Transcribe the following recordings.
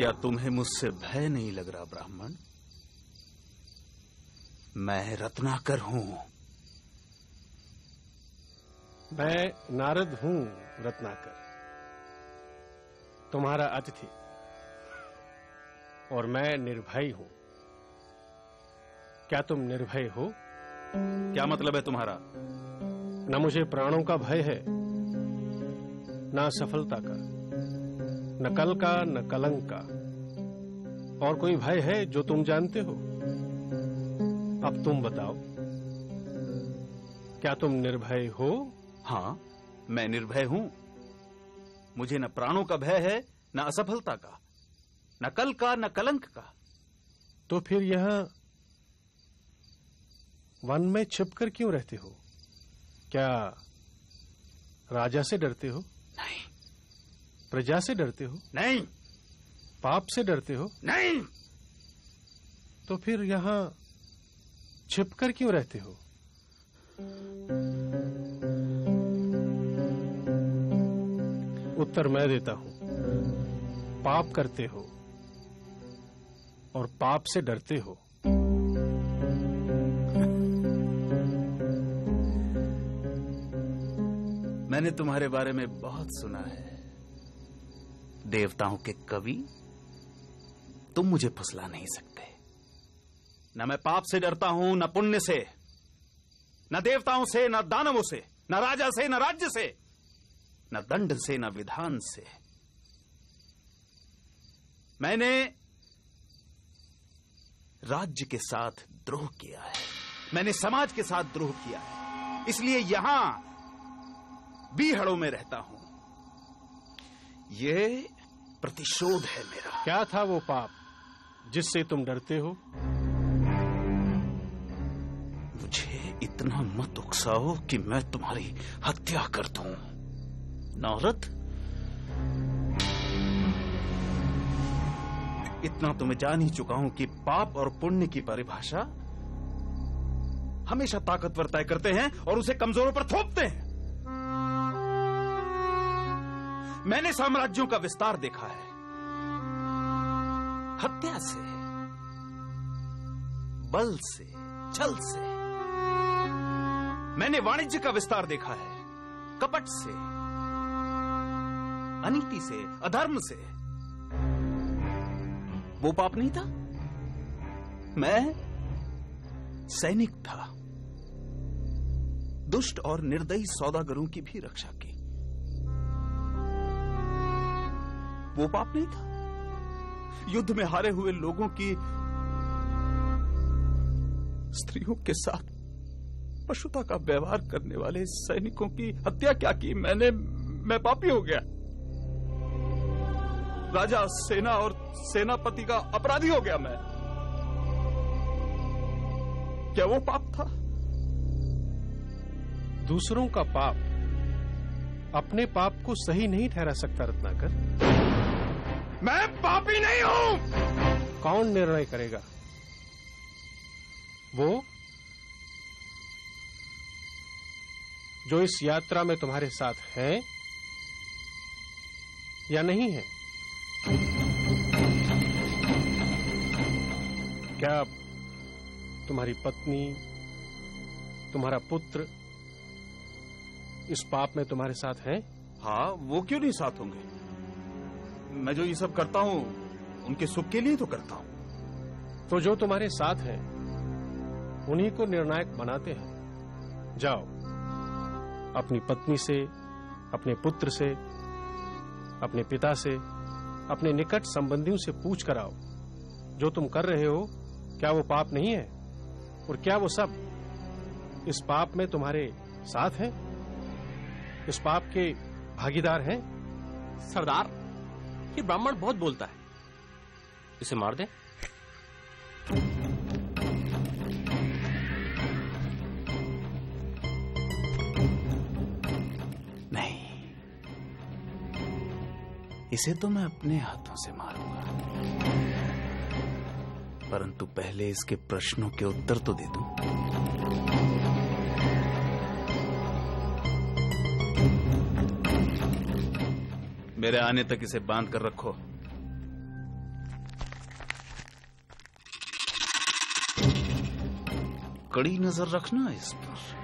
क्या तुम्हें मुझसे भय नहीं लग रहा ब्राह्मण? मैं रत्नाकर हूं। मैं नारद हूं रत्नाकर, तुम्हारा अतिथि, और मैं निर्भय हूं। क्या तुम निर्भय हो? क्या मतलब है तुम्हारा? न मुझे प्राणों का भय है, न सफलता का, न कल का, न कलंक का। और कोई भय है जो तुम जानते हो? अब तुम बताओ, क्या तुम निर्भय हो? हाँ, मैं निर्भय हूं। मुझे न प्राणों का भय है, न असफलता का, न कल का, न कलंक का। तो फिर यहां वन में छिपकर क्यों रहते हो? क्या राजा से डरते हो? नहीं। प्रजा से डरते हो? नहीं। पाप से डरते हो? नहीं। तो फिर यहां छिपकर क्यों रहते हो? उत्तर मैं देता हूं। पाप करते हो और पाप से डरते हो। मैंने तुम्हारे बारे में बहुत सुना है। देवताओं के कवि, तुम मुझे फुसला नहीं सकते। न मैं पाप से डरता हूं, न पुण्य से, न देवताओं से, न दानवों से, न राजा से, न राज्य से, न दंड से, न विधान से। मैंने राज्य के साथ द्रोह किया है, मैंने समाज के साथ द्रोह किया है, इसलिए यहां बीहड़ों में रहता हूं। यह प्रतिशोध है मेरा। क्या था वो पाप जिससे तुम डरते हो? मुझे इतना मत उकसाओ कि मैं तुम्हारी हत्या कर दूं। नारद, इतना तो मैं जान ही चुका हूं कि पाप और पुण्य की परिभाषा हमेशा ताकतवर तय करते हैं और उसे कमजोरों पर थोपते हैं। मैंने साम्राज्यों का विस्तार देखा है, हत्या से, बल से, छल से। मैंने वाणिज्य का विस्तार देखा है, कपट से, अनीति से, अधर्म से। वो पाप नहीं था। मैं सैनिक था, दुष्ट और निर्दयी सौदागरों की भी रक्षा की। वो पाप नहीं था। युद्ध में हारे हुए लोगों की स्त्रियों के साथ पशुता का व्यवहार करने वाले सैनिकों की हत्या क्या की? मैं पापी हो गया। राजा, सेना और सेनापति का अपराधी हो गया मैं। क्या वो पाप था? दूसरों का पाप अपने पाप को सही नहीं ठहरा सकता रत्नाकर। मैं पापी नहीं हूं। कौन निर्णय करेगा? वो जो इस यात्रा में तुम्हारे साथ है या नहीं है? क्या तुम्हारी पत्नी, तुम्हारा पुत्र इस पाप में तुम्हारे साथ हैं? हाँ, वो क्यों नहीं साथ होंगे? मैं जो ये सब करता हूं उनके सुख के लिए तो करता हूं। तो जो तुम्हारे साथ हैं उन्हीं को निर्णायक बनाते हैं। जाओ, अपनी पत्नी से, अपने पुत्र से, अपने पिता से, अपने निकट संबंधियों से पूछ कर आओ, जो तुम कर रहे हो क्या वो पाप नहीं है? और क्या वो सब इस पाप में तुम्हारे साथ हैं, इस पाप के भागीदार हैं? सरदार, ये ब्राह्मण बहुत बोलता है, इसे मार दें। नहीं, इसे तो मैं अपने हाथों से मारूंगा, परंतु पहले इसके प्रश्नों के उत्तर तो दे दूं। मेरे आने तक इसे बांध कर रखो। कड़ी नजर रखना इस पर।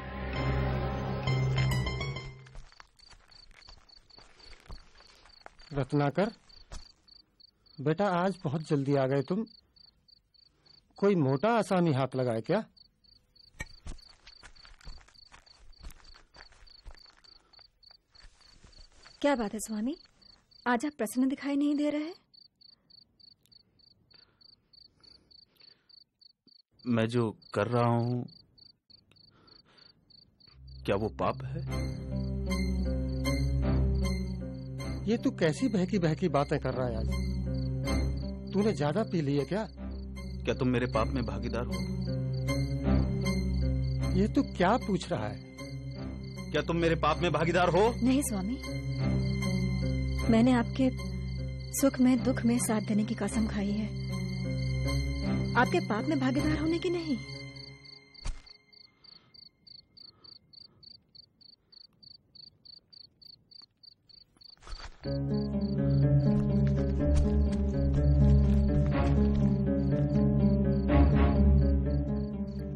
रत्नाकर, बेटा आज बहुत जल्दी आ गए तुम। कोई मोटा आसामी हाथ लगाए क्या? क्या बात है स्वामी, आज आप प्रसन्न दिखाई नहीं दे रहे? मैं जो कर रहा हूं, क्या वो पाप है? ये तू कैसी बहकी बहकी बातें कर रहा है आज? तूने ज्यादा पी ली है क्या? क्या तुम मेरे पाप में भागीदार हो? ये तू क्या पूछ रहा है? क्या तुम मेरे पाप में भागीदार हो? नहीं स्वामी, मैंने आपके सुख में दुख में साथ देने की कसम खाई है, आपके पाप में भागीदार होने की नहीं।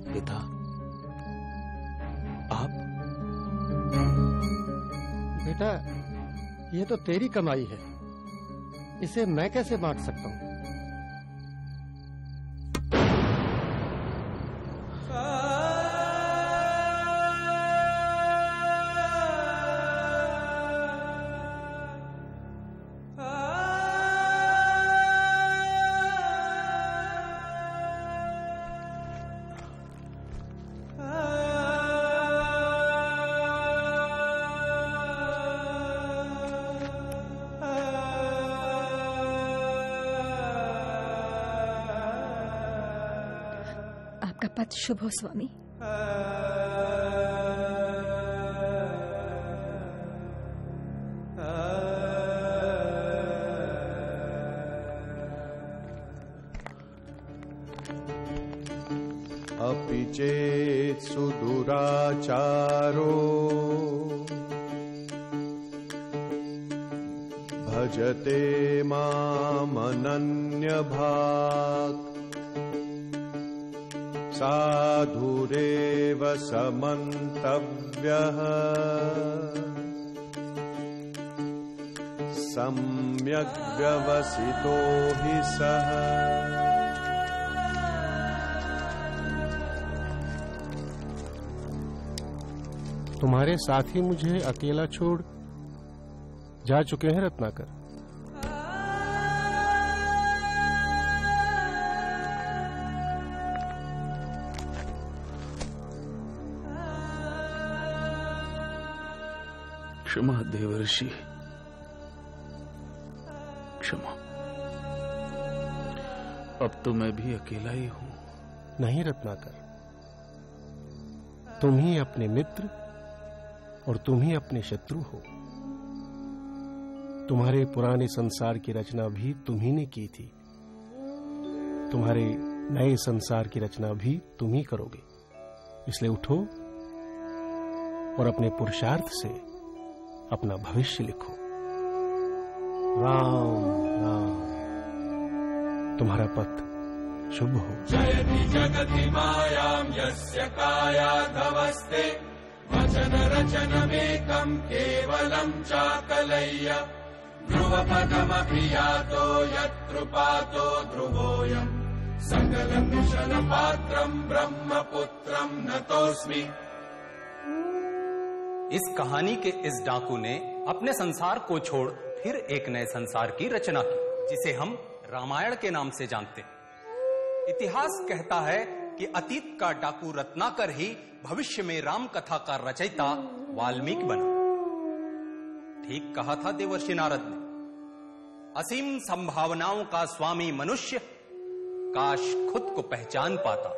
पिता, आप? बेटा, ये तो तेरी कमाई है, इसे मैं कैसे बांट सकता हूँ? आपका पथ शुभ हो स्वामी। अपि चेत् सुदुराचारो भजते मामनन्यभाक् साधुरेव समन्तव्यः सम्यक् व्यवसितो हि सः। तुम्हारे साथी मुझे अकेला छोड़ जा चुके हैं रत्नाकर। क्षमा देवर्षि, क्षमा। अब तो मैं भी अकेला ही हूं। नहीं रत्नाकर, तुम ही अपने मित्र और तुम ही अपने शत्रु हो। तुम्हारे पुराने संसार की रचना भी तुम ही ने की थी, तुम्हारे नए संसार की रचना भी तुम ही करोगे। इसलिए उठो और अपने पुरुषार्थ से अपना भविष्य लिखो। राम राम, तुम्हारा पथ शुभ हो। जयति जगति मायां यस्य कायाधवस्ते वचन रचनमेकं केवलं चाकलय्य ध्रुवपदमपि यातो यत्कृपातो ध्रुवोऽयं सकलकुशलपात्रं ब्रह्मपुत्रं नतोऽस्मि। इस कहानी के इस डाकू ने अपने संसार को छोड़ फिर एक नए संसार की रचना की, जिसे हम रामायण के नाम से जानते हैं। इतिहास कहता है कि अतीत का डाकू रत्नाकर ही भविष्य में राम कथा का रचयिता वाल्मीकि बना। ठीक कहा था देवर्षि नारद ने, असीम संभावनाओं का स्वामी मनुष्य काश खुद को पहचान पाता।